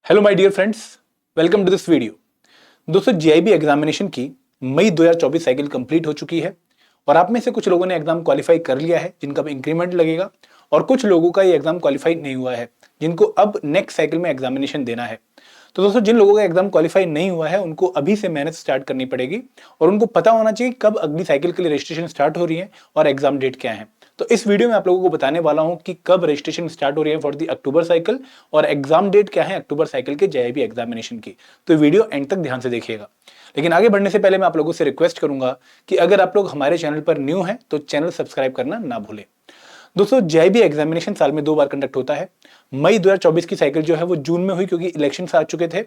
Hello my dear friends, welcome to this video. दोस्तों, GIB examination की मई 2024 cycle complete हो चुकी है और आप में से कुछ लोगों ने एग्जाम क्वालिफाई कर लिया है जिनका अब इंक्रीमेंट लगेगा, और कुछ लोगों का ये एग्जाम क्वालिफाई नहीं हुआ है जिनको अब नेक्स्ट साइकिल में एग्जामिनेशन देना है। तो दोस्तों, जिन लोगों का एग्जाम क्वालिफाई नहीं हुआ है उनको अभी से मेहनत स्टार्ट करनी पड़ेगी और उनको पता होना चाहिए कब अगली साइकिल के लिए रजिस्ट्रेशन स्टार्ट हो रही है और एग्जाम डेट क्या है। तो इस वीडियो में आप लोगों को बताने वाला हूं कि कब रजिस्ट्रेशन स्टार्ट हो रही है फॉर दी अक्टूबर साइकिल और एग्जाम डेट क्या है अक्टूबर साइकिल के जेआईबी एग्जामिनेशन की। तो वीडियो एंड तक ध्यान से देखिएगा। लेकिन आगे बढ़ने से पहले मैं आप लोगों से रिक्वेस्ट करूंगा कि अगर आप लोग हमारे चैनल पर न्यू हैं तो चैनल सब्सक्राइब करना ना भूलें। दोस्तों, जेआईबी एग्जामिनेशन साल में 2 बार कंडक्ट होता है। मई 2024 की साइकिल जो है वो जून में हुई क्योंकि इलेक्शन आ चुके थे,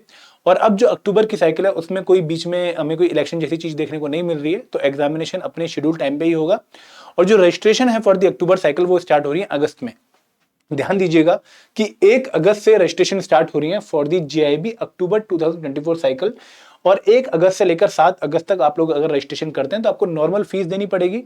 और अब जो अक्टूबर की साइकिल है उसमें कोई बीच में हमें कोई इलेक्शन जैसी चीज देखने को नहीं मिल रही है, तो एग्जामिनेशन अपने शेड्यूल टाइम पे ही होगा। और जो रजिस्ट्रेशन है फॉर द अक्टूबर साइकिल वो स्टार्ट हो रही है अगस्त में। ध्यान दीजिएगा कि 1 अगस्त से रजिस्ट्रेशन स्टार्ट हो रही है for the GIB October 2024 cycle, और 1 अगस्त से लेकर 7 अगस्त तक आप लोग अगर रजिस्ट्रेशन करते हैं तो आपको नॉर्मल फीस देनी पड़ेगी।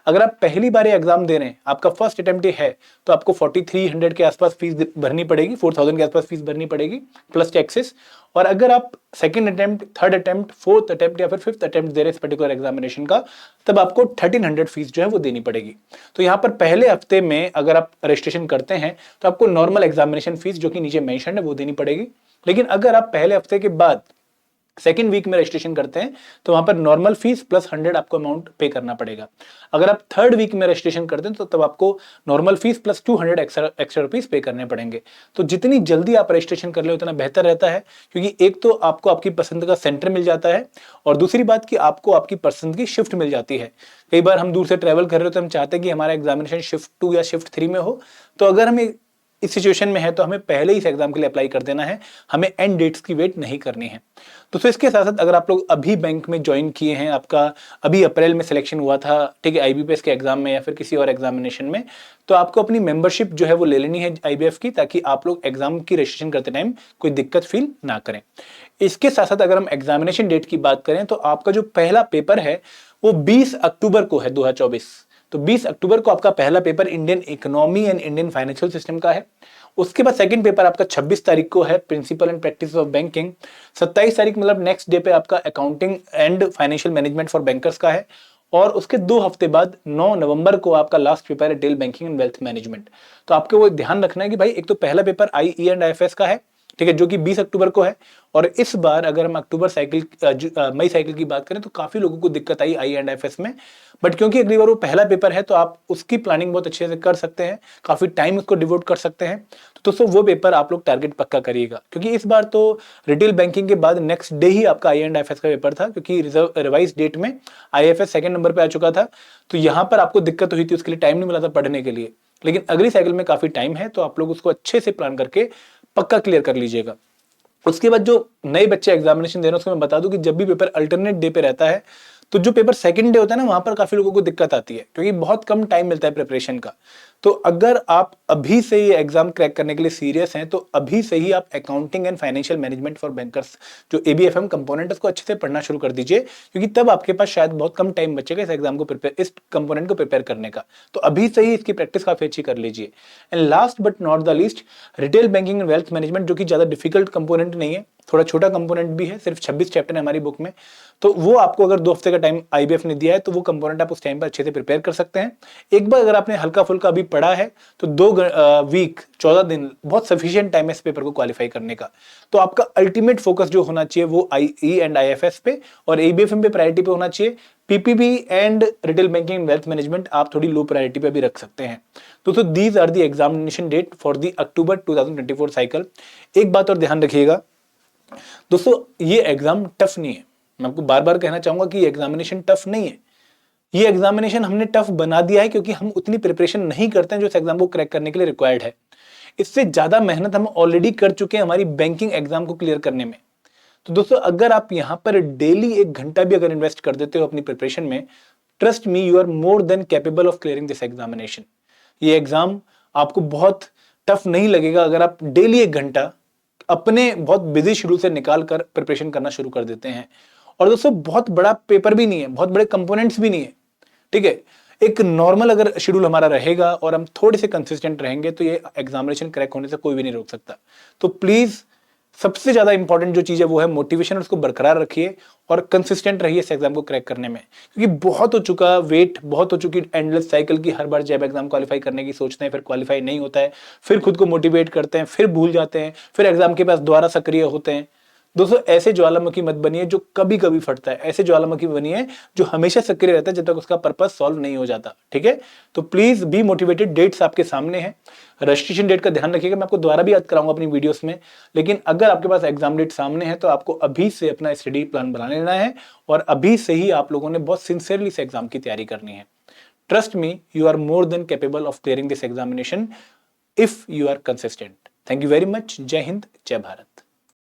अगर आप पहली बार ये एग्जाम दे रहे हैं, आपका फर्स्ट अटेम्प्ट है, तो आपको 4300 के आसपास फीस भरनी पड़ेगी, 4000 के आसपास फीस भरनी पड़ेगी प्लस टैक्सेस। और अगर आप second attempt, third attempt, fourth attempt या फिर फिफ्थ अटेम्प्ट दे रहे हैं इस पर्टिकुलर एग्जामिनेशन का, तब आपको 1300 फीस जो है वो देनी पड़ेगी। तो यहाँ पर पहले हफ्ते में अगर आप रजिस्ट्रेशन करते हैं तो आपको नॉर्मल एग्जामिनेशन फीस जो कि नीचे मेंशन है वो देनी पड़ेगी। लेकिन अगर आप पहले हफ्ते के बाद सेकेंड वीक में रजिस्ट्रेशन करते हैं तो वहां पर नॉर्मल फीस प्लस 100 आपको अमाउंट पे करना पड़ेगा। अगर आप थर्ड वीक में रजिस्ट्रेशन करते हैं तो तब आपको normal fees plus 200 extra rupees पे करने पड़ेंगे। तो जितनी जल्दी आप रजिस्ट्रेशन कर ले उतना बेहतर रहता है, क्योंकि एक तो आपको आपकी पसंद का सेंटर मिल जाता है और दूसरी बात कि आपको आपकी पसंद की शिफ्ट मिल जाती है। कई बार हम दूर से ट्रैवल कर रहे हो तो हम चाहते हैं कि हमारा एग्जामिनेशन शिफ्ट 2 या शिफ्ट 3 में हो, तो अगर हमें इस सिचुएशन में है तो हमें पहले ही इस एग्जाम के लिए अप्लाई कर देना है, हमें एंड डेट्स की वेट नहीं करनी है। तो इसके साथ साथ अगर आप लोग अभी बैंक में ज्वाइन किए हैं, आपका अभी अप्रैल में सिलेक्शन हुआ था, ठीक है, आईबीपीएस के एग्जाम में या फिर किसी और एग्जामिनेशन में, तो आपको अपनी मेंबरशिप जो है वो ले लेनी है आईबीएफ की, ताकि आप लोग एग्जाम की रजिस्ट्रेशन करते टाइम कोई दिक्कत फील ना करें। इसके साथ साथ अगर हम एग्जामिनेशन डेट की बात करें तो आपका जो पहला पेपर है वो 20 अक्टूबर को है 2024। तो 20 अक्टूबर को आपका पहला paper Indian economy and Indian financial system का है। उसके बाद सेकंड पेपर आपका 26 तारीख को है principle and practice of banking. 27 तारीख मतलब नेक्स्ट डे पे आपका accounting and financial management for bankers का है। और उसके 2 हफ्ते बाद 9 नवंबर को आपका लास्ट पेपर है retail banking and wealth management. तो आपको वो ध्यान रखना है कि भाई एक तो पहला paper I E and IFS का है, ठीक है, जो कि 20 अक्टूबर को है। और इस बार अगर हम अक्टूबर साइकिल मई साइकिल की बात करें तो काफी लोगों को दिक्कत आई आई एंड एफ एस में, बट क्योंकि अगली बार वो पहला पेपर है तो आप उसकी प्लानिंग बहुत अच्छे से कर सकते हैं, काफी टाइम उसको डिवोट कर सकते हैं। तो दोस्तों, वो पेपर आप लोग टारगेट पक्का करिएगा, क्योंकि इस बार तो रिटेल बैंकिंग के बाद नेक्स्ट डे ही आपका आई एंड एफ एस का पेपर था, क्योंकि रिवाइज डेट में I F S second number पे आ चुका था। तो यहाँ पर आपको दिक्कत हुई थी, उसके लिए टाइम नहीं मिला था पढ़ने के लिए। लेकिन अगली साइकिल में काफी टाइम है, तो आप लोग उसको अच्छे से प्लान करके पक्का क्लियर कर लीजिएगा। उसके बाद जो नए बच्चे एग्जामिनेशन दे रहे हैं उसको मैं बता दूं कि जब भी पेपर अल्टरनेट डे पे रहता है तो जो पेपर सेकंड डे होता है ना, वहां पर काफी लोगों को दिक्कत आती है क्योंकि बहुत कम टाइम मिलता है प्रिपरेशन का। तो अगर आप अभी से ये एग्जाम क्रैक करने के लिए सीरियस हैं तो अभी से ही आप accounting and financial management for bankers जो एबीएफएम कंपोनेंट है उसको अच्छे से पढ़ना शुरू कर दीजिए, क्योंकि तब आपके पास शायद बहुत कम टाइम बचेगा इस एग्जाम को प्रिपेयर, इस कंपोनेंट को प्रिपेयर करने का। तो अभी से ही इसकी प्रैक्टिस काफी अच्छी कर लीजिए। And last but not the least, retail banking and wealth management, जो कि ज्यादा डिफिकल्ट कंपोनेंट नहीं है, थोड़ा छोटा कंपोनेंट भी है, सिर्फ 26 चैप्टर है हमारी बुक में। तो वो आपको अगर 2 हफ्ते का टाइम आईबीएफ ने दिया है तो वो कंपोनेंट आप उस टाइम पर अच्छे से प्रिपेयर कर सकते हैं। एक बार अगर आपने हल्का फुल्का अभी पढ़ा है तो 2 वीक 14 दिन बहुत सफिशिएंट टाइम है इस पेपर को क्वालिफाई करने का। तो आपका अल्टीमेट फोकस जो होना चाहिए वो आईई एंड आईएफएस पे और एबीएफएम पे प्रायोरिटी पे होना चाहिए। PPB and retail banking and wealth management आप थोड़ी लो प्रायोरिटी पे भी रख सकते हैं। दोस्तों, these are the examination date for the October 2024 cycle. एक बात और ध्यान रखिएगा दोस्तों, ये एग्जाम टफ नहीं है। मैं आपको बार बार कहना चाहूंगा कि एग्जामिनेशन टफ नहीं है। ये एग्जामिनेशन हमने टफ बना दिया है क्योंकि हम उतनी प्रिपरेशन नहीं करते हैं जो इस एग्जाम को क्रैक करने के लिए रिक्वायर्ड है। इससे ज्यादा मेहनत हम ऑलरेडी कर चुके हैं हमारी बैंकिंग एग्जाम को क्लियर करने में। तो दोस्तों, अगर आप यहां पर डेली 1 घंटा भी अगर इन्वेस्ट कर देते हो अपनी प्रिपरेशन में, trust me, you are more than capable of clearing this examination. ये एग्जाम आपको बहुत टफ नहीं लगेगा अगर आप डेली 1 घंटा अपने बहुत बिजी शेड्यूल से निकाल कर प्रिपरेशन करना शुरू कर देते हैं। और दोस्तों, बहुत बड़ा पेपर भी नहीं है, बहुत बड़े कंपोनेंट्स भी नहीं है, ठीक है। एक नॉर्मल अगर शेड्यूल हमारा रहेगा और हम थोड़े से कंसिस्टेंट रहेंगे तो ये एग्जामिनेशन क्रैक होने से कोई भी नहीं रोक सकता। तो प्लीज सबसे ज्यादा इंपॉर्टेंट जो चीज है वो है मोटिवेशन, उसको बरकरार रखिए और कंसिस्टेंट रहिए इस एग्जाम को क्रैक करने में, क्योंकि बहुत हो चुका वेट, बहुत हो चुकी एंडलेस साइकिल की हर बार जैब एग्जाम क्वालिफाई करने की सोचते हैं, फिर क्वालिफाई नहीं होता है, फिर खुद को मोटिवेट करते हैं, फिर भूल जाते हैं, फिर एग्जाम के पास दोबारा सक्रिय होते हैं। दोस्तों ऐसे ज्वालामुखी मत बनिए जो कभी कभी फटता है, ऐसे ज्वालामुखी बनिए जो हमेशा सक्रिय रहता है जब तक उसका पर्पस सॉल्व नहीं हो जाता। ठीक है, तो प्लीज बी मोटिवेटेड। डेट्स आपके सामने हैं, रजिस्ट्रेशन डेट का ध्यान रखिएगा, मैं आपको दोबारा भी याद कराऊंगा अपनी वीडियोस में। लेकिन अगर आपके पास एग्जाम डेट सामने है तो आपको अभी से अपना स्टडी प्लान बना लेना है और अभी से ही आप लोगों ने बहुत सिंसियरली से एग्जाम की तैयारी करनी है। Trust me, you are more than capable of clearing this examination if you are consistent. Thank you very much. जय हिंद, जय भारत।